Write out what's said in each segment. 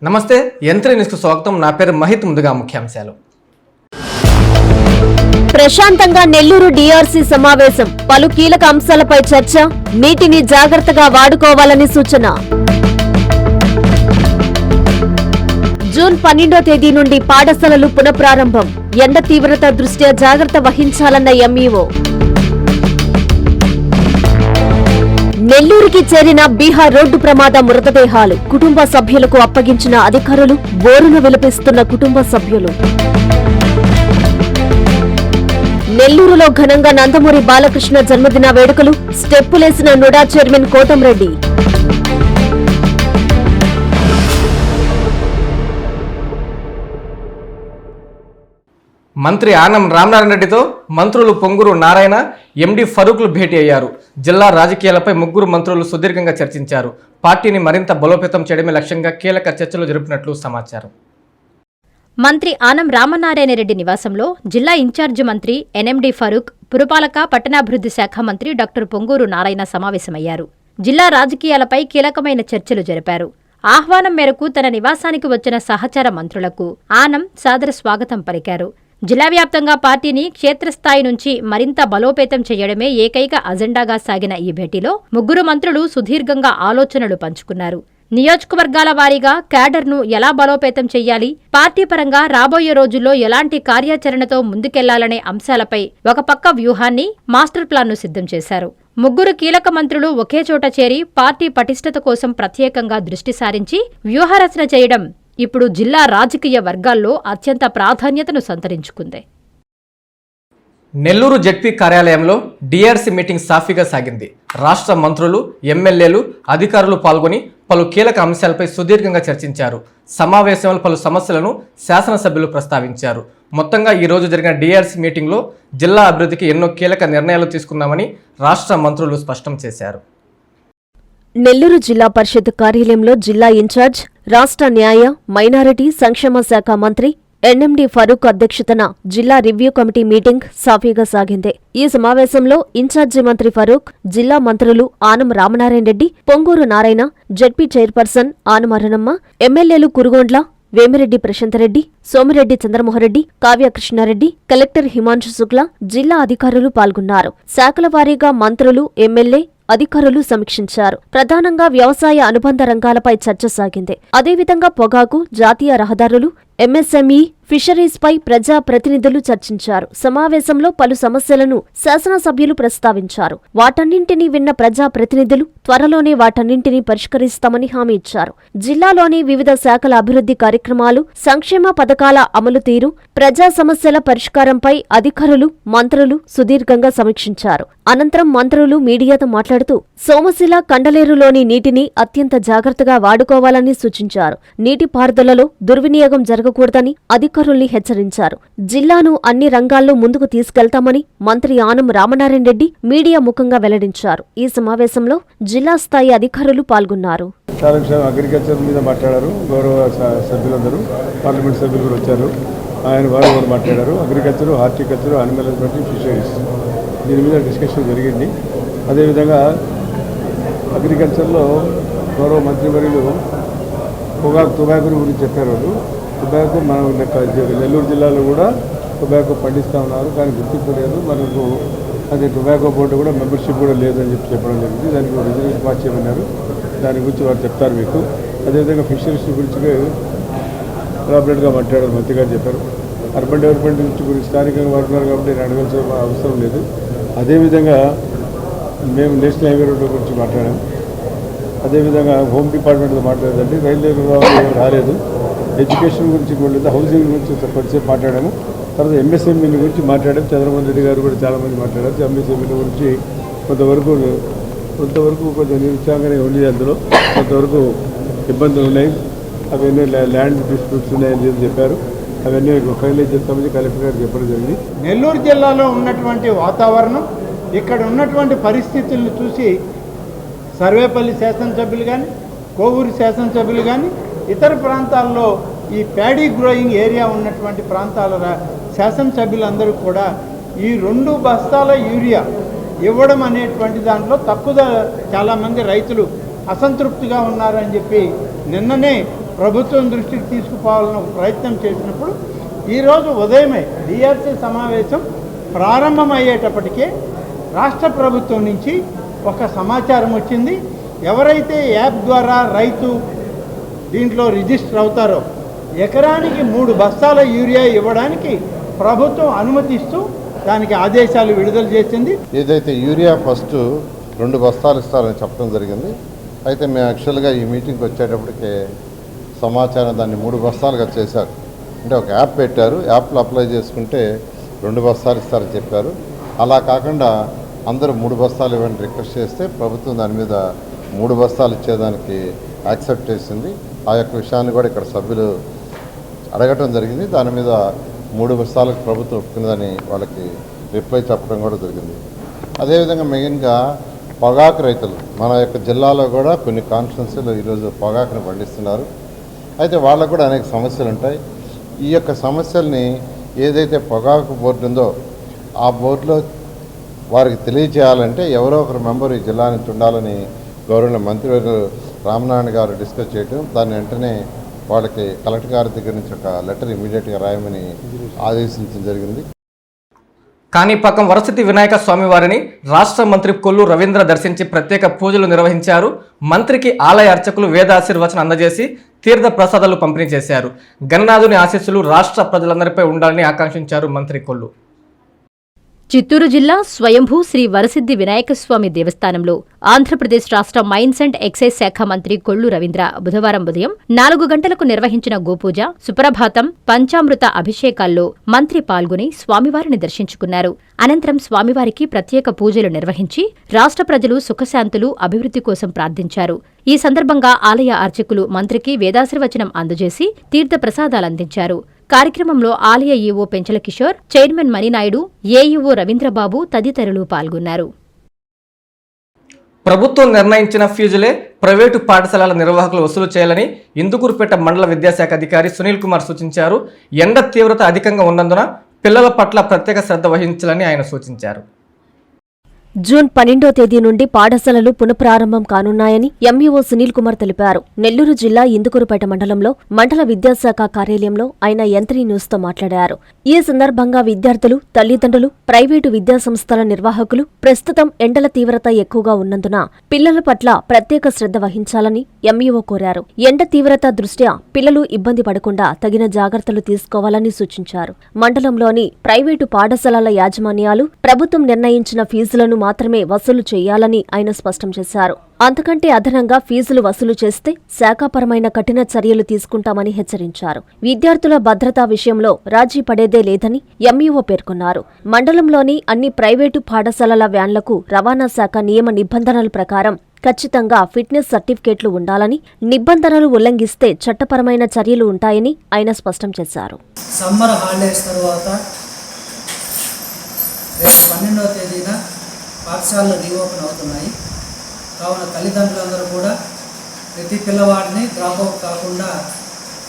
నమస్తే యంత్రి న్యూస్కు స్వాగతం. నా పేరు మహిత్. ముందుగా ముఖ్యాంశాలు. ప్రశాంతంగా నెల్లూరు డీఆర్సీ సమావేశం. పలు కీలక అంశాలపై చర్చ. నీటిని జాగ్రత్తగా వాడుకోవాలని సూచన. జూన్ 12వ తేదీ నుండి పాఠశాలలు పునఃప్రారంభం. ఎండ తీవ్రత దృష్ట్యా జాగ్రత్త వహించాలన్న ఎంఈఓ. నెల్లూరుకి చేరిన బీహార్ రోడ్డు ప్రమాద మృతదేహాలు. కుటుంబ సభ్యులకు అప్పగించిన అధికారులు. బోరున విలపిస్తున్న కుటుంబ సభ్యులు. నెల్లూరులో ఘనంగా నందమూరి బాలకృష్ణ జన్మదిన వేడుకలు. స్టెప్పులేసిన నుడా చైర్మన్ కోటంరెడ్డి. మంత్రి ఆనం రామనారాయణ రెడ్డితో మంత్రులు పొంగూరు నారాయణ, ఎండి ఫరూక్లు భేటీ అయ్యారు. జిల్లా రాజకీయాలపై ముగ్గురు మంత్రులు సుదీర్ఘంగా చర్చించారు. పార్టీని మరింత బలోపేతం చేయడమే లక్ష్యంగా కీలక చర్చలు జరిపినట్లు సమాచారం. మంత్రి ఆనం రామనారాయణ రెడ్డి నివాసంలో జిల్లా ఇన్ఛార్జి మంత్రి ఎన్ఎండి ఫరూక్, పురపాలక పట్టణాభివృద్ధి శాఖ మంత్రి డాక్టర్ పొంగూరు నారాయణ సమావేశమయ్యారు. జిల్లా రాజకీయాలపై కీలకమైన చర్చలు జరిపారు. ఆహ్వానం మేరకు తన నివాసానికి వచ్చిన సహచర మంత్రులకు ఆనం సాదర స్వాగతం పలికారు. జిల్లా వ్యాప్తంగా పార్టీని క్షేత్రస్థాయి నుంచి మరింత బలోపేతం చేయడమే ఏకైక అజెండాగా సాగిన ఈ భేటీలో ముగ్గురు మంత్రులు సుదీర్ఘంగా ఆలోచనలు పంచుకున్నారు. నియోజకవర్గాల వారీగా క్యాడర్ను ఎలా బలోపేతం చెయ్యాలి, పార్టీ పరంగా రాబోయే రోజుల్లో ఎలాంటి కార్యాచరణతో ముందుకెళ్లాలనే అంశాలపై ఒక పక్క వ్యూహాన్ని, మాస్టర్ ప్లాన్ను సిద్ధం చేశారు. ముగ్గురు కీలక మంత్రులు ఒకే చోట చేరి పార్టీ పటిష్టత కోసం ప్రత్యేకంగా దృష్టి సారించి వ్యూహరచన చేయడం ఇప్పుడు జిల్లా రాజకీయ వర్గాల్లో అత్యంత ప్రాధాన్యతను సంతరించుకుంది. నెల్లూరు జెడ్పీ కార్యాలయంలో డీఆర్సీ మీటింగ్ సాఫీగా సాగింది. రాష్ట్ర మంత్రులు, ఎమ్మెల్యేలు, అధికారులు పాల్గొని పలు కీలక అంశాలపై సుదీర్ఘంగా చర్చించారు. సమావేశంలో పలు సమస్యలను శాసనసభ్యులు ప్రస్తావించారు. మొత్తంగా ఈ రోజు జరిగిన డీఆర్సీ మీటింగ్లో జిల్లా అభివృద్ధికి ఎన్నో కీలక నిర్ణయాలు తీసుకున్నామని రాష్ట్ర మంత్రులు స్పష్టం చేశారు. నెల్లూరు జిల్లా పరిషత్ కార్యాలయంలో జిల్లా ఇన్ఛార్జ్, రాష్ట్ర న్యాయ, మైనారిటీ సంక్షేమ శాఖ మంత్రి ఎన్ఎండి ఫరూక్ అధ్యక్షతన జిల్లా రివ్యూ కమిటీ మీటింగ్ సాఫీగా సాగింది. ఈ సమావేశంలో ఇన్ఛార్జి మంత్రి ఫరూక్, జిల్లా మంత్రులు ఆనం రామనారాయణ రెడ్డి, పొంగూరు నారాయణ, జెడ్పీ చైర్పర్సన్ ఆనం అరుణమ్మ, ఎమ్మెల్యేలు కురుగొండ్ల, వేమిరెడ్డి ప్రశాంతరెడ్డి, సోమిరెడ్డి చంద్రమోహన్రెడ్డి, కావ్య కృష్ణారెడ్డి, కలెక్టర్ హిమాంశు శుక్లా, జిల్లా అధికారులు పాల్గొన్నారు. శాఖల వారీగా మంత్రులు, ఎమ్మెల్యే, అధికారులు సమీక్షించారు. ప్రధానంగా వ్యవసాయ అనుబంధ రంగాలపై చర్చ సాగింది. అదేవిధంగా పొగాకు, జాతీయ రహదారులు, ఎంఎస్ఎంఈ, ఫిషరీస్పై ప్రజా ప్రతినిధులు చర్చించారు. సమావేశంలో పలు సమస్యలను శాసనసభ్యులు ప్రస్తావించారు. వాటన్నింటినీ విన్న ప్రజా ప్రతినిధులు త్వరలోనే వాటన్నింటినీ పరిష్కరిస్తామని హామీ ఇచ్చారు. జిల్లాలోని వివిధ శాఖల అభివృద్ధి కార్యక్రమాలు, సంక్షేమ పథకాల అమలు తీరు, ప్రజా సమస్యల పరిష్కారంపై అధికారులు, మంత్రులు సుదీర్ఘంగా సమీక్షించారు. అనంతరం మంత్రులు మీడియాతో మాట్లాడుతూ సోమశిల, కండలేరులోని నీటిని అత్యంత జాగ్రత్తగా వాడుకోవాలని సూచించారు. నీటిపారుదలలో దుర్వినియోగం జరగకూడదని అధికారుల్ని హెచ్చరించారు. జిల్లాను అన్ని రంగాల్లో ముందుకు తీసుకెళ్తామని మంత్రి ఆనం రామనారాయణ రెడ్డి మీడియా ముఖంగా వెల్లడించారు. ఈ సమావేశంలో జిల్లా స్థాయి అధికారులు పాల్గొన్నారు. అగ్రికల్చర్ మీద మాట్లాడారు. గౌరవ సభ్యులందరూ, పార్లమెంట్ సభ్యులు కూడా వచ్చారు. వారు కూడా మాట్లాడారు. Agriculture, horticulture, animal husbandry, fisheries దీని మీద డిస్కషన్ జరిగింది. అదేవిధంగా అగ్రికల్చర్లో గౌరవ మంత్రివర్యులు టొబాకో గురించి చెప్పారు. వాళ్ళు టొబాకో మనం నెల్లూరు జిల్లాలో కూడా టొబాకో పండిస్తూ ఉన్నారు, కానీ గుర్తింపు లేదు. మనకు అది టొబాకో బోర్డు కూడా మెంబర్షిప్ కూడా లేదని చెప్పడం జరిగింది. దానికి రిజర్వేషన్ పాస్ చేయమన్నారు. దాని గురించి వారు చెప్తారు మీకు. అదేవిధంగా ఫిషరీస్ గురించి ఎలాబరేట్గా మాట్లాడారు, మంత్రి గారు చెప్పారు. అర్బన్ డెవలప్మెంట్ గురించి స్థానికంగా వాడుతున్నారు కాబట్టి నేను అడగాల్సిన అవసరం లేదు. అదేవిధంగా మేము నేషనల్ హైవే రోడ్ల గురించి మాట్లాడాం. అదేవిధంగా హోమ్ డిపార్ట్మెంట్తో మాట్లాడదండి, రైల్వే రాలేదు. ఎడ్యుకేషన్ గురించి కూడా, హౌసింగ్ గురించి కొద్దిసేపు మాట్లాడాము. తర్వాత ఎంఎస్ఎంఈల గురించి మాట్లాడాము. చంద్రమోహన్ రెడ్డి గారు కూడా చాలామంది మాట్లాడారు. ఎంఎస్ఎంఈల గురించి కొంతవరకు కొంచెం నిరుత్సాహంగానే ఉంది. అందులో కొంతవరకు ఇబ్బందులు ఉన్నాయి. అవన్నీ ల్యాండ్ డిస్ప్యూట్స్ ఉన్నాయని చెప్పారు. అవన్నీ ఫైనలైజ్ చేస్తామని కలెక్టర్ గారు చెప్పడం జరిగింది. నెల్లూరు జిల్లాలో ఉన్నటువంటి వాతావరణం, ఇక్కడ ఉన్నటువంటి పరిస్థితులను చూసి సర్వేపల్లి శాసనసభ్యులు కానీ, కోవూరు శాసనసభ్యులు కానీ, ఇతర ప్రాంతాల్లో ఈ ప్యాడీ గ్రోయింగ్ ఏరియా ఉన్నటువంటి ప్రాంతాల శాసనసభ్యులందరూ కూడా ఈ 2 బస్తాల యూరియా ఇవ్వడం అనేటువంటి దాంట్లో తక్కువ చాలామంది రైతులు అసంతృప్తిగా ఉన్నారని చెప్పి నిన్ననే ప్రభుత్వం దృష్టికి తీసుకుపోవాలని ఒక ప్రయత్నం చేసినప్పుడు ఈరోజు ఉదయమే డిఆర్సీ సమావేశం ప్రారంభమయ్యేటప్పటికే రాష్ట్ర ప్రభుత్వం నుంచి ఒక సమాచారం వచ్చింది. ఎవరైతే యాప్ ద్వారా రైతు దీంట్లో రిజిస్టర్ అవుతారో ఎకరానికి 3 బస్తాల యూరియా ఇవ్వడానికి ప్రభుత్వం అనుమతిస్తూ దానికి ఆదేశాలు విడుదల చేసింది. ఏదైతే యూరియా ఫస్ట్ 2 బస్తాలు ఇస్తారని చెప్పడం జరిగింది. అయితే మేము యాక్చువల్గా ఈ మీటింగ్కి వచ్చేటప్పటికే సమాచారం దాన్ని 3 బస్తాలుగా చేశారు. అంటే ఒక యాప్ పెట్టారు, యాప్లో అప్లై చేసుకుంటే 2 బస్తాలు ఇస్తారని చెప్పారు. అలా కాకుండా అందరూ 3 బస్తాలు ఇవ్వండి రిక్వెస్ట్ చేస్తే ప్రభుత్వం దాని మీద 3 బస్తాలు ఇచ్చేదానికి యాక్సెప్ట్ చేసింది. ఆ యొక్క విషయాన్ని కూడా ఇక్కడ సభ్యులు అడగటం జరిగింది. దాని మీద 3 బస్తాలకు ప్రభుత్వం ఒప్పుకుందని వాళ్ళకి రిప్లై చెప్పడం కూడా జరిగింది. అదేవిధంగా మెయిన్గా పొగాకు రైతులు మన యొక్క జిల్లాలో కూడా కొన్ని కాన్స్టిట్యున్సీలో ఈరోజు పొగాకును పండిస్తున్నారు. అయితే వాళ్ళకు కూడా అనేక సమస్యలు ఉంటాయి. ఈ యొక్క సమస్యల్ని ఏదైతే పొగాకు బోర్డు ఉందో ఆ బోర్డులో వారికి తెలియజేయాలంటే ఎవరో ఒకరు మెంబర్ ఈ జిల్లా నుంచి ఉండాలని గౌరవ మంత్రివర్యులు రామనారాయణ గారు డిస్కస్ చేయడం, దాన్ని వెంటనే వాళ్ళకి కలెక్టర్ గారి దగ్గర నుంచి ఒక లెటర్ ఇమీడియట్గా రాయమని ఆదేశించడం జరిగింది. కాణిపాకం వరసిద్ధి వినాయక స్వామివారిని రాష్ట్ర మంత్రి కొల్లు రవీంద్ర దర్శించి ప్రత్యేక పూజలు నిర్వహించారు. మంత్రికి ఆలయ అర్చకులు వేదాశీర్వచనం అందజేసి తీర్థ ప్రసాదాలు పంపిణీ చేశారు. గణనాథుని ఆశీస్సులు రాష్ట్ర ప్రజలందరిపై ఉండాలని ఆకాంక్షించారు మంత్రి కొల్లు. చిత్తూరు జిల్లా స్వయంభూ శ్రీ వరసిద్ధి వినాయకస్వామి దేవస్థానంలో ఆంధ్రప్రదేశ్ రాష్ట్ర మైన్స్ అండ్ ఎక్సైజ్ శాఖ మంత్రి కొల్లు రవీంద్ర బుధవారం ఉదయం 4 గంటలకు నిర్వహించిన గోపూజ, సుప్రభాతం, పంచామృత అభిషేకాల్లో మంత్రి పాల్గొని స్వామివారిని దర్శించుకున్నారు. అనంతరం స్వామివారికి ప్రత్యేక పూజలు నిర్వహించి రాష్ట్ర ప్రజలు సుఖశాంతులు, అభివృద్ధి కోసం ప్రార్థించారు. ఈ సందర్భంగా ఆలయ అర్చకులు మంత్రికి వేదాశీర్వచనం అందజేసి తీర్థ ప్రసాదాలందించారు. కార్యక్రమంలో ఆలయ EO Penchala Kishore, chairman Maninaidu, AEO Ravindra Babu తదితరులు పాల్గొన్నారు. ప్రభుత్వం నిర్ణయించిన ఫీజులే ప్రైవేటు పాఠశాలల నిర్వాహకులు వసూలు చేయాలని ఇందుకూరుపేట మండల విద్యాశాఖ అధికారి సునీల్ కుమార్ సూచించారు. ఎండ తీవ్రత అధికంగా ఉన్నందున పిల్లల పట్ల ప్రత్యేక శ్రద్ధ వహించాలని ఆయన సూచించారు. జూన్ 12వ తేదీ నుండి పాఠశాలలు పునఃప్రారంభం కానున్నాయని ఎంఈఓ సునీల్ కుమార్ తెలిపారు. నెల్లూరు జిల్లా ఇందుకూరుపేట మండలంలో మండల విద్యాశాఖ కార్యాలయంలో ఆయన యంత్రీ న్యూస్తో మాట్లాడారు. ఈ సందర్భంగా విద్యార్థులు, తల్లిదండ్రులు, ప్రైవేటు విద్యాసంస్థల నిర్వాహకులు ప్రస్తుతం ఎండల తీవ్రత ఎక్కువగా ఉన్నందున పిల్లల పట్ల ప్రత్యేక శ్రద్ధ వహించాలని ఎంఈఓ కోరారు. ఎండ తీవ్రత దృష్ట్యా పిల్లలు ఇబ్బంది పడకుండా తగిన జాగ్రత్తలు తీసుకోవాలని సూచించారు. మండలంలోని ప్రైవేటు పాఠశాలల యాజమాన్యాలు ప్రభుత్వం నిర్ణయించిన ఫీజులను మాత్రమే వసూలు చేయాలని ఆయన స్పష్టం చేశారు. అంతకంటే అదనంగా ఫీజులు వసూలు చేస్తే శాఖాపరమైన కఠిన చర్యలు తీసుకుంటామని హెచ్చరించారు. విద్యార్థుల భద్రతా విషయంలో రాజీ పడేదే లేదని ఎంఈఓ పేర్కొన్నారు. మండలంలోని అన్ని ప్రైవేటు పాఠశాలల వ్యాన్లకు రవాణా శాఖ నియమ నిబంధనల ప్రకారం ఖచ్చితంగా ఫిట్నెస్ సర్టిఫికేట్లు ఉండాలని, నిబంధనలు ఉల్లంఘిస్తే చట్టపరమైన చర్యలు ఉంటాయని ఆయన స్పష్టం చేశారు. సమ్మర్ హాలిడేస్ తర్వాత రేపు 12వ తేదీన పాఠశాలలు రీఓపెన్ అవుతున్నాయి. కావున తల్లిదండ్రులందరూ కూడా ప్రతి పిల్లవాడిని డ్రాప్ అవుట్ కాకుండా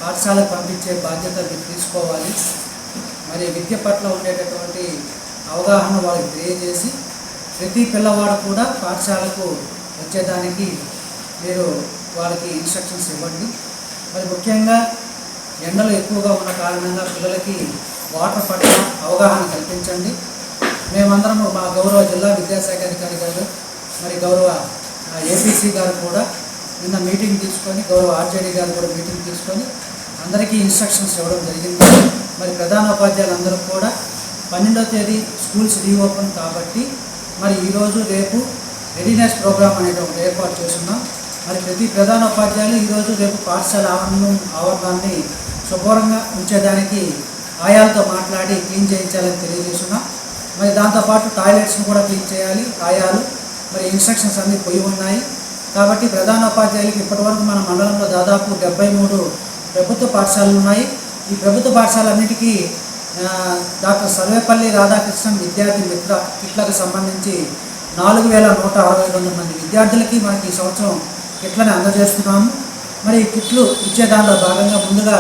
పాఠశాలకు పంపించే బాధ్యత మీరు తీసుకోవాలి. మరి విద్య పట్ల ఉండేటటువంటి అవగాహన వాళ్ళకి తెలియజేసి ప్రతి పిల్లవాడు కూడా పాఠశాలకు వచ్చేదానికి మీరు వాళ్ళకి ఇన్స్ట్రక్షన్స్ ఇవ్వండి. మరి ముఖ్యంగా ఎండలు ఎక్కువగా ఉన్న కారణంగా పిల్లలకి వాటర్ పట్ల అవగాహన కల్పించండి. మేమందరము మా గౌరవ జిల్లా విద్యాశాఖ అధికారి గారు, మరి గౌరవ ఏపీసీ గారు కూడా నిన్న మీటింగ్ తీసుకొని, గౌరవ ఆర్జేడీ గారు కూడా మీటింగ్ తీసుకొని అందరికీ ఇన్స్ట్రక్షన్స్ ఇవ్వడం జరిగింది. మరి ప్రధానోపాధ్యాయులందరూ కూడా 12వ తేదీ స్కూల్స్ రీఓపెన్ కాబట్టి మరి ఈరోజు రేపు రెడీనెస్ ప్రోగ్రామ్ అనేది ఒకటి ఏర్పాటు చేస్తున్నాం. మరి ప్రతి ప్రధానోపాధ్యాయులు ఈరోజు రేపు పాఠశాల ఆవరణాన్ని శుభ్రంగా ఉంచేదానికి ఆయాలతో మాట్లాడి క్లీన్ చేయించాలని తెలియజేస్తున్నాం. మరి దాంతోపాటు టాయిలెట్స్ని కూడా క్లీన్ చేయాలి ఆయాలు. మరి ఇన్స్ట్రక్షన్స్ అన్నీ పోయి ఉన్నాయి కాబట్టి ప్రధానోపాధ్యాయులకి ఇప్పటివరకు మన మండలంలో దాదాపు 73 ప్రభుత్వ పాఠశాలలు ఉన్నాయి. ఈ ప్రభుత్వ పాఠశాలన్నిటికీ డాక్టర్ సర్వేపల్లి రాధాకృష్ణన్ విద్యార్థి మిత్ర కిట్లకు సంబంధించి 4162 మంది విద్యార్థులకి మనకి ఈ సంవత్సరం కిట్లని అందజేస్తున్నాము. మరి ఈ కిట్లు ఇచ్చే దానిలో భాగంగా ముందుగా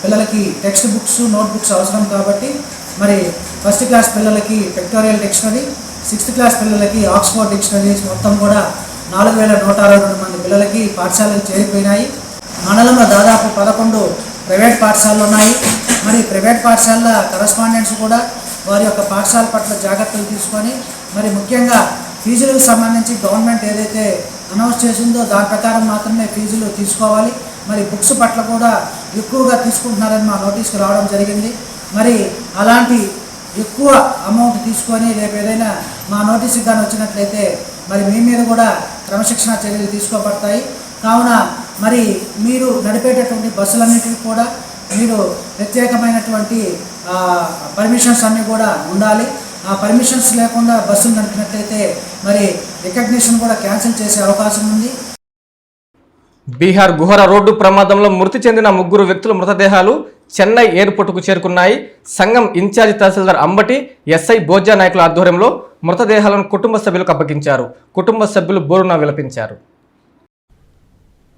పిల్లలకి టెక్స్ట్ బుక్స్, నోట్ బుక్స్ అవసరం కాబట్టి మరి ఫస్ట్ క్లాస్ పిల్లలకి పిక్టోరియల్ డిక్షనరీ, 6th క్లాస్ పిల్లలకి ఆక్స్ఫోర్డ్ డిక్షనరీస్ మొత్తం కూడా 4162 మంది పిల్లలకి పాఠశాలకు చేరిపోయినాయి. మండలంలో దాదాపు 11 ప్రైవేట్ పాఠశాలలు ఉన్నాయి. మరి ప్రైవేట్ పాఠశాలల కరస్పాండెంట్స్ కూడా వారి యొక్క పాఠశాల పట్ల జాగ్రత్తలు తీసుకొని మరి ముఖ్యంగా ఫీజులకు సంబంధించి గవర్నమెంట్ ఏదైతే అనౌన్స్ చేసిందో దాని ప్రకారం మాత్రమే ఫీజులు తీసుకోవాలి. మరి బుక్స్ పట్ల కూడా ఎక్కువగా తీసుకుంటున్నారని మా నోటీస్కి రావడం జరిగింది. మరి అలాంటి ఎక్కువ అమౌంట్ తీసుకొని రేపు ఏదైనా మా నోటీస్కి కానీ వచ్చినట్లయితే మరి మీ మీద కూడా క్రమశిక్షణ చర్యలు తీసుకోబడతాయి. కావున మరి మీరు నడిపేటటువంటి బస్సులన్నిటికీ కూడా మీరు ప్రత్యేకమైనటువంటి పర్మిషన్స్ అన్నీ కూడా ఉండాలి. ఆ పర్మిషన్స్ లేకుండా బస్సులు నడిపినట్లయితే మరి రికగ్నిషన్ కూడా క్యాన్సిల్ చేసే అవకాశం ఉంది. బీహార్ గుహర రోడ్డు ప్రమాదంలో మృతి చెందిన 3 వ్యక్తుల మృతదేహాలు చెన్నై ఎయిర్పోర్టుకు చేరుకున్నాయి. సంఘం ఇన్ఛార్జి తహసీల్దార్ అంబటి, ఎస్ఐ బోజ్జా నాయకుల ఆధ్వర్యంలో మృతదేహాలను కుటుంబ సభ్యులకు అప్పగించారు. కుటుంబ సభ్యులు బోరున విలపించారు.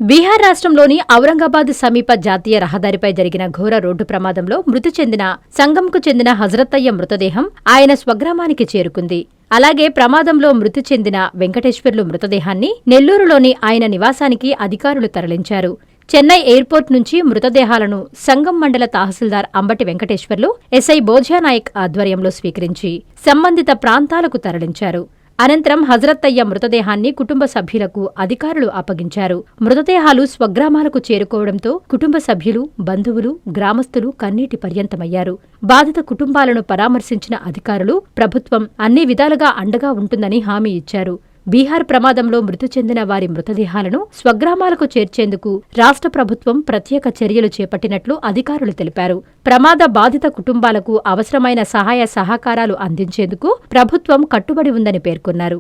బీహార్ రాష్ట్రంలోని ఔరంగాబాద్ సమీప జాతీయ రహదారిపై జరిగిన ఘోర రోడ్డు ప్రమాదంలో మృతి చెందిన సంఘంకు చెందిన హజరత్తయ్య మృతదేహం ఆయన స్వగ్రామానికి చేరుకుంది. అలాగే ప్రమాదంలో మృతి చెందిన వెంకటేశ్వర్లు మృతదేహాన్ని నెల్లూరులోని ఆయన నివాసానికి అధికారులు తరలించారు. చెన్నై ఎయిర్పోర్ట్ నుంచి మృతదేహాలను సంగం మండల తహసీల్దార్ అంబటి వెంకటేశ్వర్లు, ఎస్ఐ బోధ్యానాయక్ ఆధ్వర్యంలో స్వీకరించి సంబంధిత ప్రాంతాలకు తరలించారు. అనంతరం హజరత్తయ్య మృతదేహాన్ని కుటుంబ సభ్యులకు అధికారులు అప్పగించారు. మృతదేహాలు స్వగ్రామాలకు చేరుకోవడంతో కుటుంబ సభ్యులు, బంధువులు, గ్రామస్తులు కన్నీటి పర్యంతమయ్యారు. బాధిత కుటుంబాలను పరామర్శించిన అధికారులు ప్రభుత్వం అన్ని విధాలుగా అండగా ఉంటుందని హామీ ఇచ్చారు. బీహార్ ప్రమాదంలో మృతి చెందిన వారి మృతదేహాలను స్వగ్రామాలకు చేర్చేందుకు రాష్ట్ర ప్రభుత్వం ప్రత్యేక చర్యలు చేపట్టినట్లు అధికారులు తెలిపారు. ప్రమాద బాధిత కుటుంబాలకు అవసరమైన సహాయ సహకారాలు అందించేందుకు ప్రభుత్వం కట్టుబడి ఉందని పేర్కొన్నారు.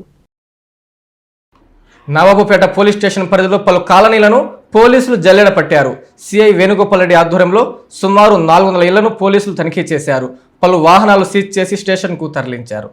నవాబుపేట పోలీస్ స్టేషన్ పరిధిలో పలు కాలనీలను పోలీసులు జల్లెడ పట్టారు. సిఐ వేణుగోపాల్ రెడ్డి ఆధ్వర్యంలో సుమారు 400 ఇళ్లను పోలీసులు తనిఖీ చేశారు. పలు వాహనాలు సీజ్ చేసి స్టేషన్కు తరలించారు.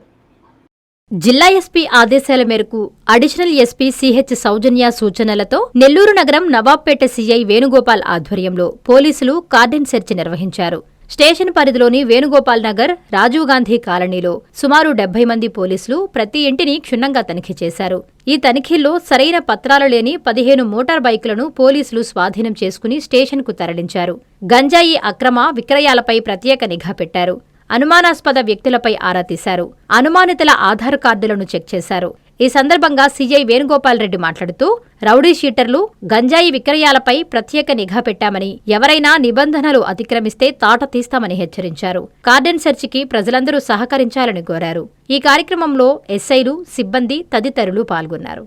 జిల్లా ఎస్పీ ఆదేశాల మేరకు అడిషనల్ ఎస్పీ సిహెచ్ సౌజన్య సూచనలతో నెల్లూరు నగరం నవాబ్పేట సిఐ వేణుగోపాల్ ఆధ్వర్యంలో పోలీసులు కార్డన్ సెర్చ్ నిర్వహించారు. స్టేషన్ పరిధిలోని వేణుగోపాల్ నగర్, రాజీవ్ గాంధీ కాలనీలో సుమారు 70 మంది పోలీసులు ప్రతి ఇంటిని క్షుణ్ణంగా తనిఖీ చేశారు. ఈ తనిఖీల్లో సరైన పత్రాలు లేని 15 మోటార్ బైకులను పోలీసులు స్వాధీనం చేసుకుని స్టేషన్కు తరలించారు. గంజాయి అక్రమ విక్రయాలపై ప్రత్యేక నిఘా పెట్టారు. అనుమానాస్పద వ్యక్తులపై ఆరా తీశారు. అనుమానితుల ఆధార్ కార్డులను చెక్ చేశారు. ఈ సందర్భంగా సీఐ వేణుగోపాల్ రెడ్డి మాట్లాడుతూ రౌడీ షీటర్లు, గంజాయి విక్రయాలపై ప్రత్యేక నిఘా పెట్టామని, ఎవరైనా నిబంధనలు అతిక్రమిస్తే తాట తీస్తామని హెచ్చరించారు. కార్డన్ సెర్చ్కి ప్రజలందరూ సహకరించాలని కోరారు. ఈ కార్యక్రమంలో ఎస్ఐలు, సిబ్బంది తదితరులు పాల్గొన్నారు.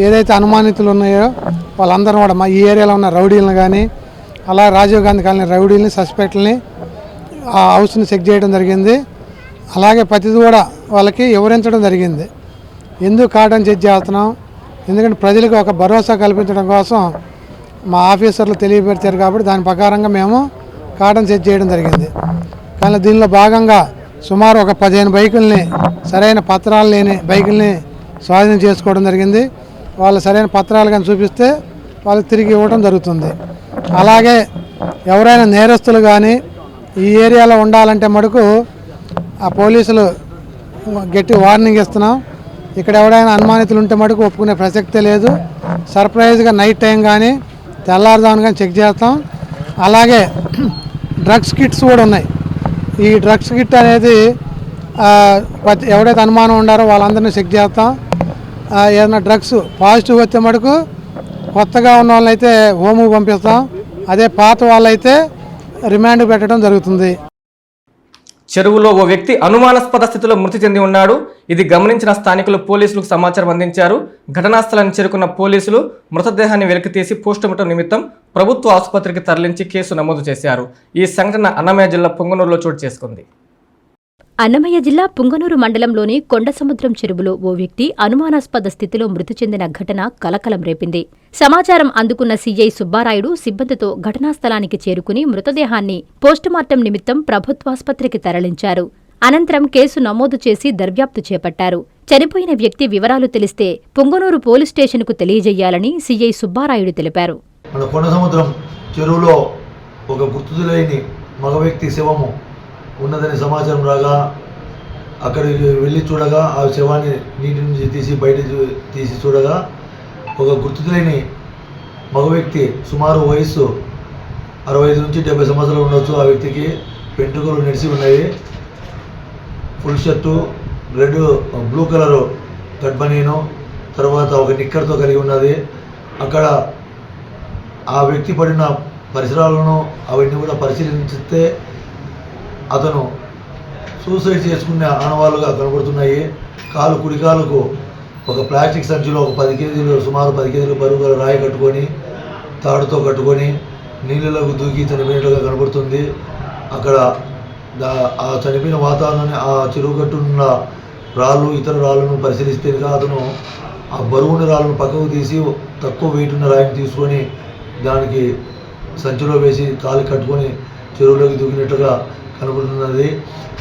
ఏదైతే అనుమానితులు ఉన్నాయో వాళ్ళందరూ కూడా మా ఈ ఏరియాలో ఉన్న రౌడీలను కానీ, అలా రాజీవ్ గాంధీ కాలనీ రౌడీలని, సస్పెక్ట్లని ఆ హౌస్ని చెక్ చేయడం జరిగింది. అలాగే ప్రతిదీ కూడా వాళ్ళకి వివరించడం జరిగింది. ఎందుకు కార్డన్ చెక్ చేస్తున్నాం, ఎందుకంటే ప్రజలకు ఒక భరోసా కల్పించడం కోసం మా ఆఫీసర్లు తెలియపరిచారు కాబట్టి దాని ప్రకారంగా మేము కార్డన్ చెక్ చేయడం జరిగింది. కానీ దీనిలో భాగంగా సుమారు ఒక 15 బైకుల్ని, సరైన పత్రాలు లేని బైకుల్ని స్వాధీనం చేసుకోవడం జరిగింది. వాళ్ళు సరైన పత్రాలు కానీ చూపిస్తే వాళ్ళకి తిరిగి ఇవ్వడం జరుగుతుంది. అలాగే ఎవరైనా నేరస్తులు కానీ ఈ ఏరియాలో ఉండాలంటే మటుకు ఆ పోలీసులు గట్టి వార్నింగ్ ఇస్తున్నాం. ఇక్కడ ఎవరైనా అనుమానితులు ఉంటే మటుకు ఒప్పుకునే ప్రసక్తే లేదు. సర్ప్రైజ్గా నైట్ టైం కానీ తెల్లారుదామని కానీ చెక్ చేస్తాం. అలాగే డ్రగ్స్ కిట్స్ కూడా ఉన్నాయి. ఈ డ్రగ్స్ కిట్ అనేది ఎవరైతే అనుమానం ఉండారో వాళ్ళందరినీ చెక్ చేస్తాం. ఏదైనా డ్రగ్స్ పాజిటివ్ వస్తే మటుకు కొత్తగా ఉన్న వాళ్ళైతే హోముకు పంపిస్తాం. అదే పాత వాళ్ళైతే రిమాండ్ పెట్టడం జరుగుతుంది. చెరువులో ఓ వ్యక్తి అనుమానాస్పద స్థితిలో మృతి చెంది ఉన్నాడు. ఇది గమనించిన స్థానికులు పోలీసులకు సమాచారం అందించారు. ఘటనా స్థలాన్ని చేరుకున్న పోలీసులు మృతదేహాన్ని వెలికితీసి పోస్టుమార్టం నిమిత్తం ప్రభుత్వ ఆసుపత్రికి తరలించి కేసు నమోదు చేశారు. ఈ సంఘటన అన్నమయ్య జిల్లా పొంగనూరులో చోటు చేసుకుంది. అన్నమయ్య జిల్లా పుంగనూరు మండలంలోని కొండసముద్రం చెరువులో ఓ వ్యక్తి అనుమానాస్పద స్థితిలో మృతి చెందిన ఘటన కలకలం రేపింది. సమాచారం అందుకున్న సీఐ సుబ్బారాయుడు సిబ్బందితో ఘటనా స్థలానికి చేరుకుని మృతదేహాన్ని పోస్టుమార్టం నిమిత్తం ప్రభుత్వాసుపత్రికి తరలించారు. అనంతరం కేసు నమోదు చేసి దర్యాప్తు చేపట్టారు. చనిపోయిన వ్యక్తి వివరాలు తెలిస్తే పుంగనూరు పోలీస్ స్టేషన్కు తెలియజేయాలని సీఐ సుబ్బారాయుడు తెలిపారు. మన కొండసముద్రం చెరువులో ఒక గుర్తులేని మగ వ్యక్తి శవము ఉన్నదని సమాచారం రాగా అక్కడికి వెళ్ళి చూడగా ఆ శవాన్ని నీటి నుంచి తీసి బయట తీసి చూడగా ఒక గుర్తులేని మగ వ్యక్తి, సుమారు వయస్సు 65 నుంచి 70 సంవత్సరాలు ఉండొచ్చు. ఆ వ్యక్తికి వెంట్రుకలు నెరిసి ఉన్నాయి. Full shirt, blue colour cut banian, తర్వాత ఒక నిక్కర్తో కలిగి ఉన్నది. అక్కడ ఆ వ్యక్తి పడిన పరిసరాలను అవన్నీ కూడా పరిశీలిస్తే అతను సూసైడ్ చేసుకునే ఆనవాళ్ళుగా కనబడుతున్నాయి. కుడి కాలుకు ఒక ప్లాస్టిక్ సంచిలో ఒక 10 కేజీలు, సుమారు 10 కేజీలు బరువు గల రాయి కట్టుకొని, తాడుతో కట్టుకొని నీళ్ళలోకి దూకి చనిపోయినట్లుగా కనబడుతుంది. అక్కడ ఆ చనిపోయిన వాతావరణాన్ని, ఆ చెరువు కట్టున్న రాళ్ళు, ఇతర రాళ్ళను పరిశీలిస్తే అతను ఆ బరువుని రాళ్ళను పక్కకు తీసి తక్కువ వెయిట్ ఉన్న రాయిని తీసుకొని దానికి సంచిలో వేసి కాలు కట్టుకొని చెరువులోకి దూకినట్లుగా కనబడుతున్నది.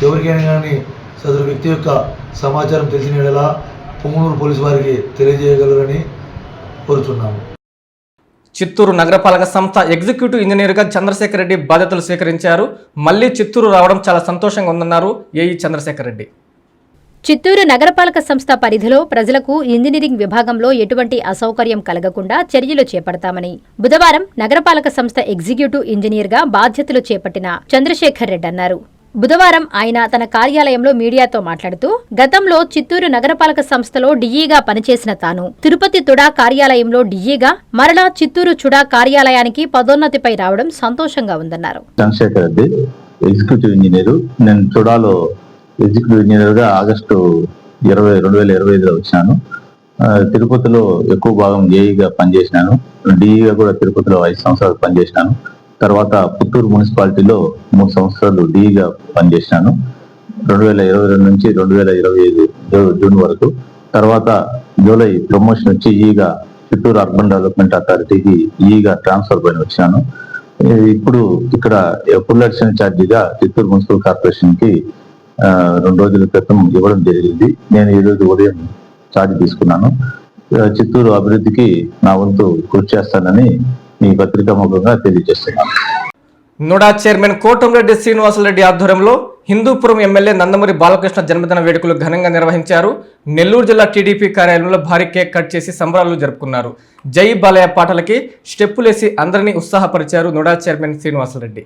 ఎవరికైనా కానీ సదరు వ్యక్తి యొక్క సమాచారం తెలిసిన యెడల పొంగనూరు పోలీసు వారికి తెలియజేయగలరని కోరుచున్నాము. చిత్తూరు నగరపాలక సంస్థ ఎగ్జిక్యూటివ్ ఇంజనీర్గా చంద్రశేఖర్ రెడ్డి బాధ్యతలు స్వీకరించారు. మళ్లీ చిత్తూరు రావడం చాలా సంతోషంగా ఉందన్నారు ఏఈ చంద్రశేఖర్ రెడ్డి. చిత్తూరు నగరపాలక సంస్థ పరిధిలో ప్రజలకు ఇంజనీరింగ్ విభాగంలో ఎటువంటి అసౌకర్యం కలగకుండా చర్యలు చేపడతామని బుధవారం నగరపాలక సంస్థ ఎగ్జిక్యూటివ్ ఇంజనీర్గా బాధ్యతలు చేపట్టిన చంద్రశేఖర్ రెడ్డి అన్నారు. బుధవారం ఆయన తన కార్యాలయంలో మీడియాతో మాట్లాడుతూ, గతంలో చిత్తూరు నగరపాలక సంస్థలో డిఈగా పనిచేసిన తాను తిరుపతి తుడా కార్యాలయంలో డిఈగా, మరలా చిత్తూరు చుడా కార్యాలయానికి పదోన్నతిపై రావడం సంతోషంగా ఉందన్నారు. Chandrasekhar Reddy, executive engineer. నేను చుడాలో ఎగ్జిక్యూటివ్ ఇంజనీర్గా ఆగస్టు 2025లో వచ్చాను. తిరుపతిలో ఎక్కువ భాగం ఏఈగా పనిచేసినాను. డిఈగా కూడా తిరుపతిలో 5 సంవత్సరాలు పనిచేసినాను. తర్వాత పుత్తూరు మున్సిపాలిటీలో 3 సంవత్సరాలు డిఈగా పనిచేసినాను. 2022 నుంచి 2025 జూన్ వరకు. తర్వాత జూలై ప్రమోషన్ వచ్చి ఈగా చిత్తూరు అర్బన్ డెవలప్మెంట్ అథారిటీకి ఈగా ట్రాన్స్ఫర్ పైన వచ్చాను. ఇప్పుడు ఇక్కడ ఫుల్ అడిషనల్ ఛార్జిగా చిత్తూరు మున్సిపల్ కార్పొరేషన్కి 2 రోజుల క్రితం ఇవ్వడం జరిగింది. నేను ఈరోజు ఉదయం ఛార్జ్ తీసుకున్నాను. చిత్తూరు అభివృద్ధికి నా వంతు కృషి చేస్తానని మీ పత్రికా ముఖంగా తెలియజేస్తున్నాను. నుడా చైర్మన్ కోటంరెడ్డి శ్రీనివాసరెడ్డి ఆధ్వర్యంలో హిందూపురం ఎమ్మెల్యే నందమూరి బాలకృష్ణ జన్మదిన వేడుకలు ఘనంగా నిర్వహించారు. నెల్లూరు జిల్లా టీడీపీ కార్యాలయంలో భారీ కేక్ కట్ చేసి సంబరాలు జరుపుకున్నారు. జై బాలయ్య పాటలకి స్టెప్పులేసి అందరినీ ఉత్సాహపరిచారు నుడా చైర్మన్ శ్రీనివాసరెడ్డి.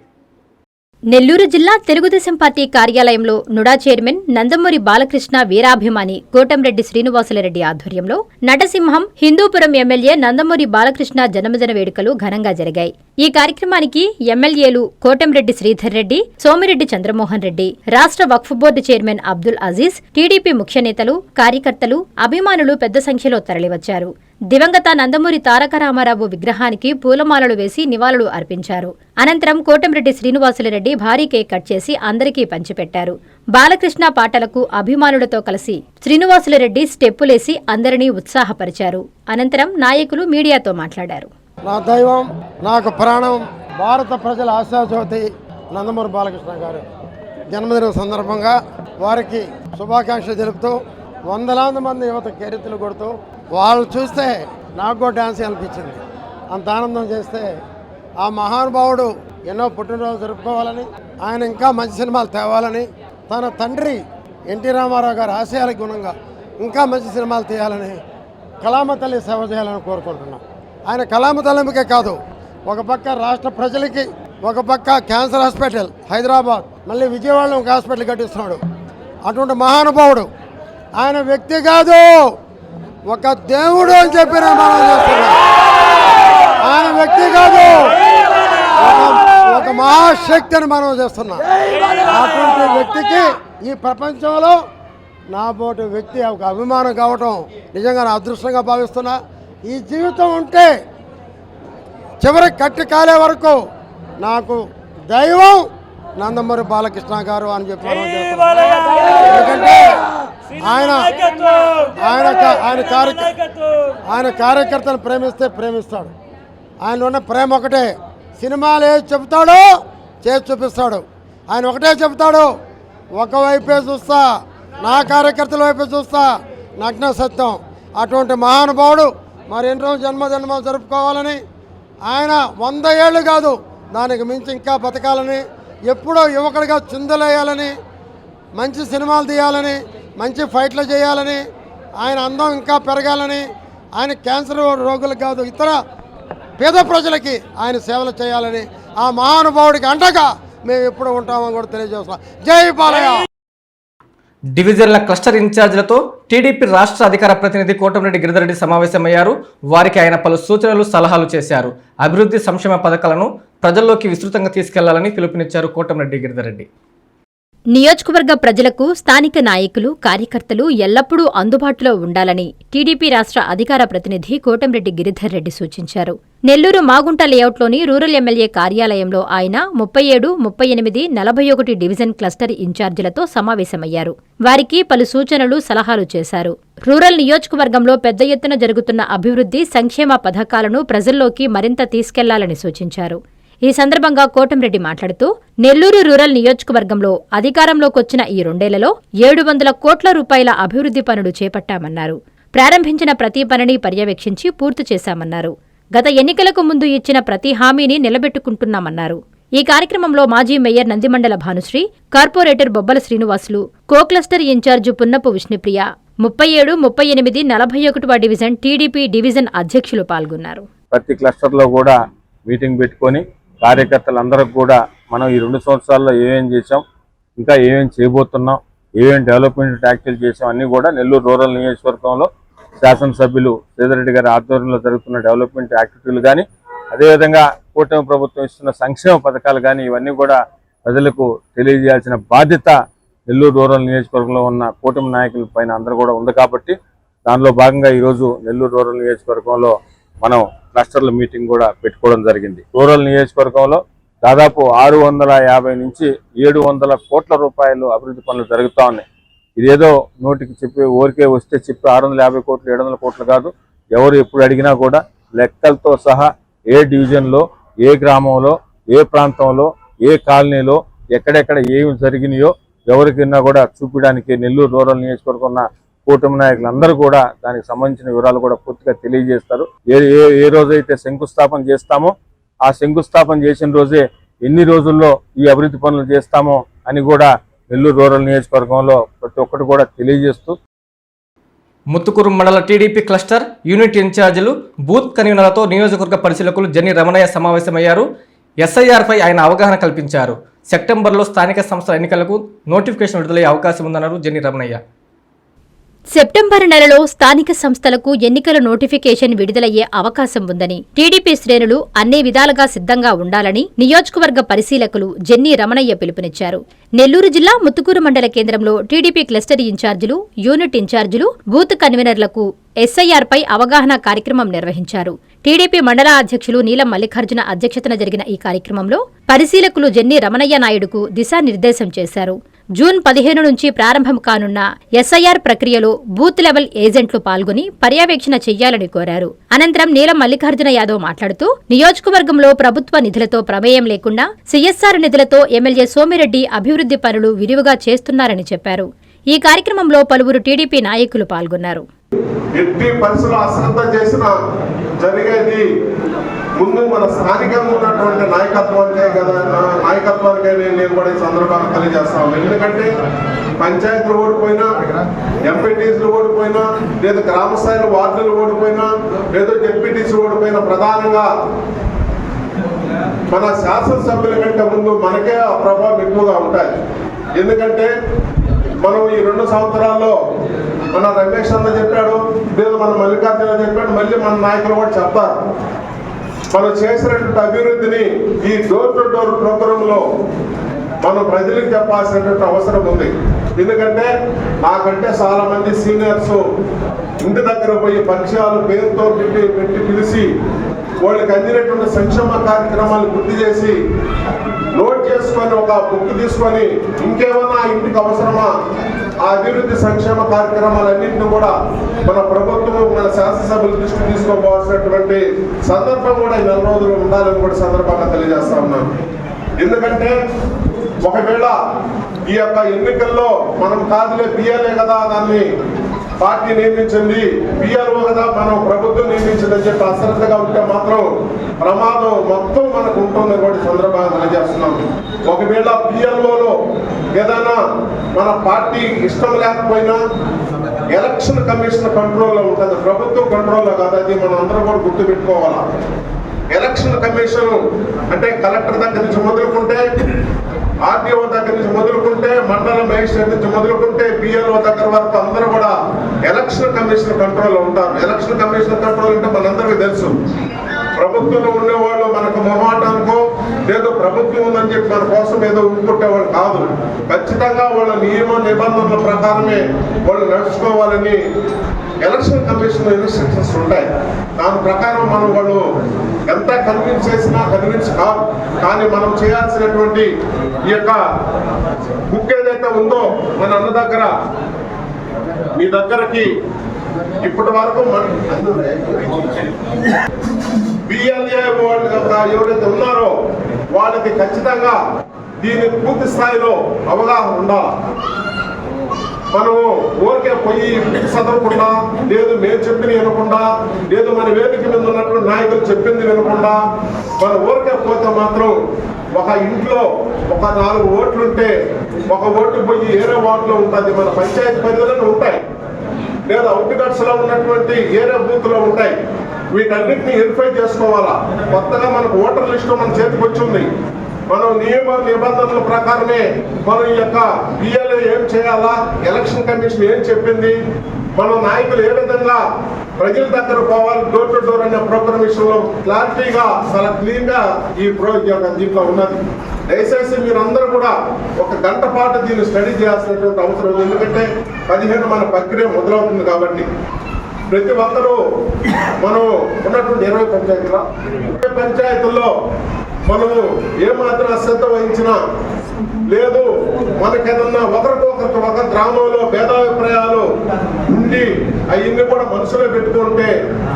నెల్లూరు జిల్లా తెలుగుదేశం పార్టీ కార్యాలయంలో నుడా చైర్మన్ నందమూరి బాలకృష్ణ వీరాభిమాని కోటంరెడ్డి శ్రీనివాసులరెడ్డి ఆధ్వర్యంలో నటసింహం హిందూపురం ఎమ్మెల్యే నందమూరి బాలకృష్ణ జన్మదిన వేడుకలు ఘనంగా జరిగాయి. ఈ కార్యక్రమానికి ఎమ్మెల్యేలు కోటంరెడ్డి శ్రీధర్ రెడ్డి, సోమిరెడ్డి చంద్రమోహన్ రెడ్డి, రాష్ట్ర Waqf board chairman Abdul Aziz, TDP ముఖ్య నేతలు, కార్యకర్తలు, అభిమానులు పెద్ద సంఖ్యలో తరలివచ్చారు. దివంగత నందమూరి తారక రామారావు విగ్రహానికి పూలమాలలు వేసి నివాళులు అర్పించారు. అనంతరం కోటంరెడ్డి శ్రీనివాసులరెడ్డి భారీ కేక్ కట్ చేసి అందరికీ పంచిపెట్టారు. బాలకృష్ణ పాటలకు అభిమానులతో కలిసి శ్రీనివాసులరెడ్డి స్టెప్పులేసి అందరినీ ఉత్సాహపరిచారు. అనంతరం నాయకులు మీడియాతో మాట్లాడారు. నా దైవం, నాకు ప్రాణం, భారత ప్రజల ఆశాజ్యోతి నందమూరి బాలకృష్ణ గారు జన్మదినం సందర్భంగా వారికి శుభాకాంక్షలు తెలుపుతూ వందలాది మంది యువత కేరింతలు కొడుతూ వాళ్ళు చూస్తే నాకు కూడా డ్యాన్స్ అనిపించింది. అంత ఆనందం చేస్తే ఆ మహానుభావుడు ఎన్నో పుట్టినరోజు జరుపుకోవాలని, ఆయన ఇంకా మంచి సినిమాలు తేవాలని, తన తండ్రి ఎన్టీ రామారావు గారి ఆశయాలకు గుణంగా ఇంకా మంచి సినిమాలు తీయాలని, కళామ తల్లి సేవ చేయాలని కోరుకుంటున్నాం. ఆయన కళామ తల్లికే కాదు, ఒక పక్క రాష్ట్ర ప్రజలకి, ఒక పక్క క్యాన్సర్ హాస్పిటల్ హైదరాబాద్, మళ్ళీ విజయవాడలో ఒక హాస్పిటల్ కట్టిస్తున్నాడు. అటువంటి మహానుభావుడు ఆయన వ్యక్తి కాదు, ఒక దేవుడు అని చెప్పిన మనం చేస్తున్నాం. ఆయన వ్యక్తి కాదు, ఒక మహాశక్తి అని మనం చేస్తున్నాం. అటువంటి వ్యక్తికి ఈ ప్రపంచంలో నా పోటీ వ్యక్తి ఒక అభిమానం కావటం నిజంగా నా అదృష్టంగా భావిస్తున్నా. ఈ జీవితం ఉంటే చివరి కట్టి కాలే వరకు నాకు దైవం నందమూరి బాలకృష్ణ గారు అని చెప్పి మనం చేస్తున్నాం. ఎందుకంటే ఆయన కార్యకర్తను ప్రేమిస్తే ప్రేమిస్తాడు. ఆయన ఉన్న ప్రేమ ఒకటే. సినిమాలు ఏది చెబుతాడో చేసి చూపిస్తాడు. ఆయన ఒకటే చెబుతాడు, ఒకవైపే చూస్తా, నా కార్యకర్తల వైపే చూస్తా, నగ్న సత్యం. అటువంటి మహానుభావుడు మరి ఎన్నో జన్మదినం జరుపుకోవాలని, ఆయన 100 ఏళ్ళు కాదు దానికి మించి ఇంకా బతకాలని, ఎప్పుడో యువకుడిగా చిందులేయాలని, మంచి సినిమాలు తీయాలని, మంచి ఫైట్లు చేయాలని, ఆయన అందం ఇంకా పెరగాలని, ఆయన క్యాన్సర్ రోగులకు కాదు ఇతర పేద ప్రజలకి ఆయన సేవలు చేయాలని ఆ మహానుభావుడికి అండగా మేము ఎప్పుడు ఉంటామని కూడా తెలియజేస్తాం. జై బాలయ్య. డివిజన్ల క్లస్టర్ ఇన్ఛార్జీలతో టీడీపీ రాష్ట్ర అధికార ప్రతినిధి కోటమిరెడ్డి గిరిధర్రెడ్డి సమావేశమయ్యారు. వారికి ఆయన పలు సూచనలు సలహాలు చేశారు. అభివృద్ధి సంక్షేమ పథకాలను ప్రజల్లోకి విస్తృతంగా తీసుకెళ్లాలని పిలుపునిచ్చారు కోటమిరెడ్డి గిరిధర్రెడ్డి. నియోజకవర్గ ప్రజలకు స్థానిక నాయకులు, కార్యకర్తలు ఎల్లప్పుడూ అందుబాటులో ఉండాలని టీడీపీ రాష్ట్ర అధికార ప్రతినిధి కోటమిరెడ్డి గిరిధర్రెడ్డి సూచించారు. నెల్లూరు మాగుంట లేఅవుట్లోని రూరల్ ఎమ్మెల్యే కార్యాలయంలో ఆయన 37, 38, 41 డివిజన్ క్లస్టర్ ఇన్ఛార్జీలతో సమావేశమయ్యారు. వారికి పలు సూచనలు, సలహాలు చేశారు. రూరల్ నియోజకవర్గంలో పెద్ద ఎత్తున జరుగుతున్న అభివృద్ధి, సంక్షేమ పథకాలను ప్రజల్లోకి మరింత తీసుకెళ్లాలని సూచించారు. ఈ సందర్భంగా కోటమిరెడ్డి మాట్లాడుతూ నెల్లూరు రూరల్ నియోజకవర్గంలో అధికారంలోకొచ్చిన ఈ 2 ఏళ్లలో 700 కోట్ల రూపాయల అభివృద్ధి పనులు చేపట్టామన్నారు. ప్రారంభించిన ప్రతి పనిని పర్యవేక్షించి పూర్తి చేశామన్నారు. గత ఎన్నికలకు ముందు ఇచ్చిన ప్రతి హామీని నిలబెట్టుకుంటున్నామన్నారు. ఈ కార్యక్రమంలో మాజీ mayor Nandimandala Bhanusri, corporator Bobbala Srinivasulu, co cluster incharge Punnapu Vishnupriya, 37, 38, 41వ డివిజన్ టీడీపీ డివిజన్ అధ్యక్షులు పాల్గొన్నారు. ప్రతి క్లస్టర్లో కూడా మీటింగ్ పెట్టుకొని కార్యకర్తలందరికీ కూడా మనం ఈ 2 సంవత్సరాల్లో ఏమేం చేసాం, ఇంకా ఏమేం చేయబోతున్నాం, ఏమేం డెవలప్మెంట్ యాక్టివిటీలు చేసాం అన్నీ కూడా నెల్లూరు రూరల్ నియోజకవర్గంలో శాసనసభ్యులు శ్రీధర్రెడ్డి గారి ఆధ్వర్యంలో జరుగుతున్న డెవలప్మెంట్ యాక్టివిటీలు కానీ, అదేవిధంగా కూటమి ప్రభుత్వం ఇస్తున్న సంక్షేమ పథకాలు కానీ ఇవన్నీ కూడా ప్రజలకు తెలియజేయాల్సిన బాధ్యత నెల్లూరు రూరల్ నియోజకవర్గంలో ఉన్న కూటమి నాయకుల పైన అందరూ కూడా ఉంది. కాబట్టి దానిలో భాగంగా ఈరోజు నెల్లూరు రూరల్ నియోజకవర్గంలో మనం క్లస్టర్ల మీటింగ్ కూడా పెట్టుకోవడం జరిగింది. రూరల్ నియోజకవర్గంలో దాదాపు 650 నుంచి 700 కోట్ల రూపాయలు అభివృద్ధి పనులు జరుగుతూ ఉన్నాయి. ఇదేదో నోటికి చెప్పి ఊరికే వస్తే చెప్పి 650 కోట్లు 700 కోట్లు కాదు. ఎవరు ఎప్పుడు అడిగినా కూడా లెక్కలతో సహా ఏ డివిజన్లో, ఏ గ్రామంలో, ఏ ప్రాంతంలో, ఏ కాలనీలో ఎక్కడెక్కడ ఏమి జరిగినాయో ఎవరికైనా కూడా చూపించడానికి నెల్లూరు రూరల్ నియోజకవర్గం ఉన్న కూటమి నాయకులందరూ కూడా దానికి సంబంధించిన వివరాలు కూడా పూర్తిగా తెలియజేస్తారు. ఏ రోజైతే శంకుస్థాపన చేస్తామో ఆ శంకుస్థాపన చేసిన రోజే ఎన్ని రోజుల్లో ఈ అభివృద్ధి పనులు చేస్తామో అని కూడా నెల్లూరు రూరల్ నియోజకవర్గంలో ప్రతి ఒక్కటి కూడా తెలియజేస్తూ ముత్తుకూరు మండల టీడీపీ క్లస్టర్ యూనిట్ ఇన్ఛార్జీలు, బూత్ కన్వీనర్లతో నియోజకవర్గ పరిశీలకులు జన్ని రమణయ్య సమావేశమయ్యారు. ఎస్ఐఆర్పై ఆయన అవగాహన కల్పించారు. సెప్టెంబర్లో స్థానిక సంస్థల ఎన్నికలకు నోటిఫికేషన్ విడుదలయ్యే అవకాశం ఉందన్నారు జన్ని రమణయ్య. సెప్టెంబర్ నెలలో స్థానిక సంస్థలకు ఎన్నికల నోటిఫికేషన్ విడుదలయ్యే అవకాశం ఉందని టీడీపీ శ్రేణులు అన్ని విధాలుగా సిద్ధంగా ఉండాలని నియోజకవర్గ పరిశీలకులు జన్ని రమణయ్య పిలుపునిచ్చారు. నెల్లూరు జిల్లా ముత్తుకూరు మండల కేంద్రంలో టీడీపీ క్లస్టర్ ఇన్ఛార్జీలు, యూనిట్ ఇన్ఛార్జీలు, బూత్ కన్వీనర్లకు ఎస్ఐఆర్పై అవగాహన కార్యక్రమం నిర్వహించారు. టీడీపీ మండల అధ్యక్షులు నీలం మల్లికార్జున అధ్యక్షతన జరిగిన ఈ కార్యక్రమంలో పరిశీలకులు జన్ని రమణయ్య నాయుడుకు దిశానిర్దేశం చేశారు. జూన్ 15 నుంచి ప్రారంభం కానున్న ఎస్ఐఆర్ ప్రక్రియలో బూత్ లెవెల్ ఏజెంట్లు పాల్గొని పర్యవేక్షణ చెయ్యాలని కోరారు. అనంతరం నీలం మల్లికార్జున యాదవ్ మాట్లాడుతూ నియోజకవర్గంలో ప్రభుత్వ నిధులతో ప్రమేయం లేకుండా సిఎస్ఆర్ నిధులతో ఎమ్మెల్యే సోమిరెడ్డి అభివృద్ధి పనులు విరివిగా చేస్తున్నారని చెప్పారు. ఈ కార్యక్రమంలో పలువురు టీడీపీ నాయకులు పాల్గొన్నారు. ఎట్టి పరిస్థితుల్లో అశ్రద్ధ చేసిన జరిగేది ముందు మన స్థానికంగా ఉన్నటువంటి నాయకత్వానికే నేను కూడా ఈ సందర్భంగా తెలియజేస్తాను. ఎందుకంటే పంచాయతీలు ఓడిపోయినా, ఎంపీటీసీలు ఓడిపోయినా, లేదా గ్రామ స్థాయిలో వార్డులు ఓడిపోయినా, లేదా జెడ్పీటీసీ ఓడిపోయినా ప్రధానంగా మన శాసనసభ్యుల కంటే ముందు మనకే ఆ ప్రభావం ఎక్కువగా ఉంటుంది. ఎందుకంటే మనం ఈ 2 సంవత్సరాల్లో మన రమేష్ అన్న చెప్పాడు, లేదా మన మల్లికార్జున చెప్పాడు, మళ్ళీ మన నాయకులు కూడా చెప్తారు. మనం చేసినటువంటి అభివృద్ధిని ఈ డోర్ టు డోర్ ప్రోగ్రాంలో మనం ప్రజలకు చెప్పాల్సినటువంటి అవసరం ఉంది. ఎందుకంటే నాకంటే చాలా మంది సీనియర్స్ ఇంటి దగ్గర పోయి పరిచయాలు పేరుతో పెట్టి పిలిచి వాళ్ళకి అందినటువంటి సంక్షేమ కార్యక్రమాలు గుర్తు చేసి నోట్ చేసుకొని ఒక బుక్ తీసుకొని ఇంకేమన్నా ఇంటికి అవసరమా ఆ అభివృద్ధి సంక్షేమ కార్యక్రమాలన్నింటినీ కూడా మన ప్రభుత్వం, మన శాసనసభ్యుల దృష్టి తీసుకోవాల్సినటువంటి సందర్భం కూడా ఈ 4 రోజులు ఉండాలని కూడా సందర్భంగా తెలియజేస్తా ఉన్నాను. ఎందుకంటే ఒకవేళ ఈ యొక్క ఎన్నికల్లో మనం కాదులే పిఎల్ఏ కదా దాన్ని పార్టీ నియమించింది, పిఎల్ఓ కదా మనం ప్రభుత్వం నియమించిందని చెప్పి అశ్రద్ధగా ఉంటే మాత్రం ప్రమాదం మొత్తం మనకు ఉంటుందని కూడా సందర్భంగా తెలియజేస్తున్నాం. ఒకవేళ పిఎల్ఓలో ఏదైనా మన పార్టీ ఇష్టం లేకపోయినా ఎలక్షన్ కమిషన్ కంట్రోల్లో ఉంటుంది, ప్రభుత్వం కంట్రోల్లో కాదు. అది మనం అందరం కూడా గుర్తుపెట్టుకోవాలా. ఎలక్షన్ కమిషన్ అంటే కలెక్టర్ దగ్గర నుంచి మొదలుకుంటే, ఆర్టీఓ దగ్గర నుంచి మొదలుకుంటే, మండల మేజిస్ట్రేట్ నుంచి మొదలుకుంటే, బిఎల్ఓ దగ్గర వరకు అందరూ కూడా ఎలక్షన్ కమిషన్ కంట్రోల్లో ఉంటారు. ఎలక్షన్ కమిషన్ కంట్రోల్ అంటే మనందరికీ తెలుసు. ప్రభుత్వంలో ఉండేవాళ్ళు మనకు మొహమాటానికో లేదో ప్రభుత్వం ఉందని చెప్పి మన కోసం ఏదో ఊపుకుట్టేవాళ్ళు కాదు. ఖచ్చితంగా వాళ్ళ నియమ నిబంధనల ప్రకారమే వాళ్ళు నడుచుకోవాలని ఎలక్షన్ కమిషన్ ఇన్స్ట్రక్షన్స్ ఉంటాయి. దాని ప్రకారం మనం వాళ్ళు ఎంత కన్విన్స్ చేసినా కన్విన్స్ కాదు. కానీ మనం చేయాల్సినటువంటి ఈ యొక్క బుక్ ఏదైతే ఉందో మన అన్న దగ్గర, మీ దగ్గరకి ఇప్పటి వరకు బిఎల్ఏ వాళ్ళు ఎవరైతే ఉన్నారో వాళ్ళకి ఖచ్చితంగా దీని పూర్తి స్థాయిలో అవగాహన ఉండాలి. మనము ఊరికే పోయి చదవకుండా, లేదు మేము చెప్పింది వినకుండా, లేదు మన వేదిక మీద ఉన్నటువంటి నాయకులు చెప్పింది వినకుండా మన ఊరికే పోతే మాత్రం ఒక ఇంట్లో ఒక 4 ఓట్లుంటే ఒక ఓటు పోయి ఏరే వార్డులో ఉంటుంది, మన పంచాయతీ పరిధిలోనే ఉంటాయి, లేదా అవుట్కట్స్ లో ఉన్నటువంటి ఏరే బూత్ లో ఉంటాయి. వీటన్నిటిని వెరిఫై చేసుకోవాలా. కొత్తగా మనకు ఓటర్ లిస్టు మన చేతికి వచ్చింది. మనం నియమ నిబంధనల ప్రకారమే మనం ఈ యొక్క బిఎల్ఏ ఏం చేయాలా, ఎలక్షన్ కమిషన్ ఏం చెప్పింది, మన నాయకులు ఏ విధంగా ప్రజల దగ్గర పోవాలి, డోర్ టు డోర్ అనే ప్రోగ్రామ్ విషయంలో క్లారిటీగా చాలా క్లీన్ గా ఈ దీంట్లో ఉన్నది. దయచేసి మీరందరూ కూడా 1 గంట పాటు దీన్ని స్టడీ చేయాల్సినటువంటి అవసరం ఉంది. ఎందుకంటే 15 మన ప్రక్రియ మొదలవుతుంది కాబట్టి ప్రతి ఒక్కరూ మనం ఉన్నటువంటి 20 పంచాయతీల్లో మనము ఏమాత్రం అశ్రద్ధ వహించినా లేదు, మనకేదన్నా ఒకరికొకరికి ఒక గ్రామంలో భేదాభిప్రాయాలు ఉండి అవన్నీ కూడా మనసులో పెట్టుకుంటే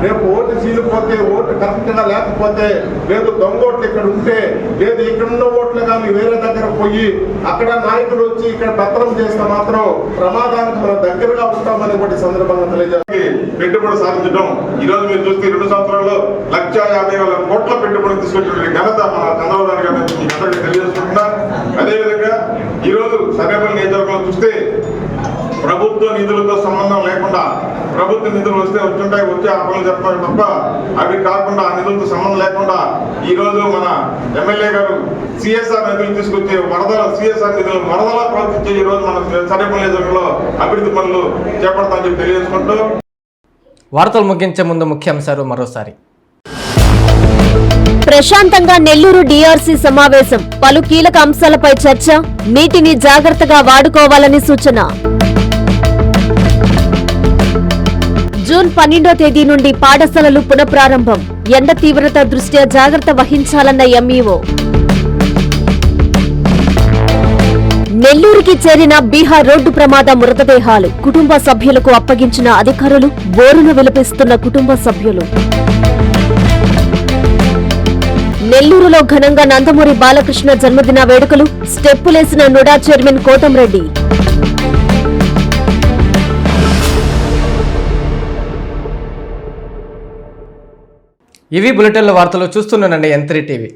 రేపు ఓటు చీలిపోతే, ఓటు కరెక్ట్గా లేకపోతే, లేదు దొంగ ఓట్లు ఇక్కడ ఉంటే, లేదు ఇక్కడ ఉన్న ఓట్లు కానీ వేరే దగ్గర పోయి అక్కడ నాయకులు వచ్చి ఇక్కడ పత్రం చేస్తే మాత్రం ప్రమాదానికి మనం దగ్గరగా ఉంటామని కూడా సందర్భంగా తెలియజేసి పెట్టుబడి సాధించడం. ఈ రోజు మీరు చూస్తే 2 సంవత్సరాల్లో 1,50,000 కోట్ల పెట్టుబడి తీసుకొచ్చిన ఘనత మన చంద్రబాబు నాయుడు గారిని మీ అందరికీ తెలియజేసుకుంటున్నా. అదేవిధంగా ఈ రోజు సర్వేపల్లి నియోజకవర్గంలో చూస్తే ప్రభుత్వ నిధులతో సంబంధం లేకుండా, ప్రభుత్వ నిధులు వస్తే వచ్చుంటాయి, వచ్చే ఆ పనులు చెప్తారు తప్ప అవి కాకుండా ఆ నిధులతో సంబంధం లేకుండా ఈ రోజు మన ఎమ్మెల్యే గారు సిఎస్ఆర్ నిధులు తీసుకొచ్చి సిఎస్ఆర్ నిధులు వరదలా ప్రవర్తించే ఈ రోజు మన సర్వేపల్లి నియోజకవర్గంలో అభివృద్ధి పనులు చేపడతామని చెప్పి తెలియజేసుకుంటూ వార్తలు ముగించే ముందు ముఖ్యాంశాలు మరోసారి. ప్రశాంతంగా నెల్లూరు డీఆర్సీ సమావేశం, పలు కీలక అంశాలపై చర్చ, నీటిని జాగ్రత్తగా వాడుకోవాలని సూచన. జూన్ 12వ తేదీ నుండి పాఠశాలలు పునఃప్రారంభం, ఎండ తీవ్రత దృష్ట్యా జాగ్రత్త వహించాలన్న ఎంఈఓ. నెల్లూరుకి చేరిన బీహార్ రోడ్డు ప్రమాద మృతదేహాలు, కుటుంబ సభ్యులకు అప్పగించిన అధికారులు, బోరున విలపిస్తున్న కుటుంబ సభ్యులు. నెల్లూరులో ఘనంగా నందమూరి బాలకృష్ణ జన్మదిన వేడుకలు, స్టెప్పులేసిన నుడా చైర్మన్ కోటంరెడ్డి. ఇవి బులెటిన్ల వార్తలు. చూస్తుండండి N3 టీవీ.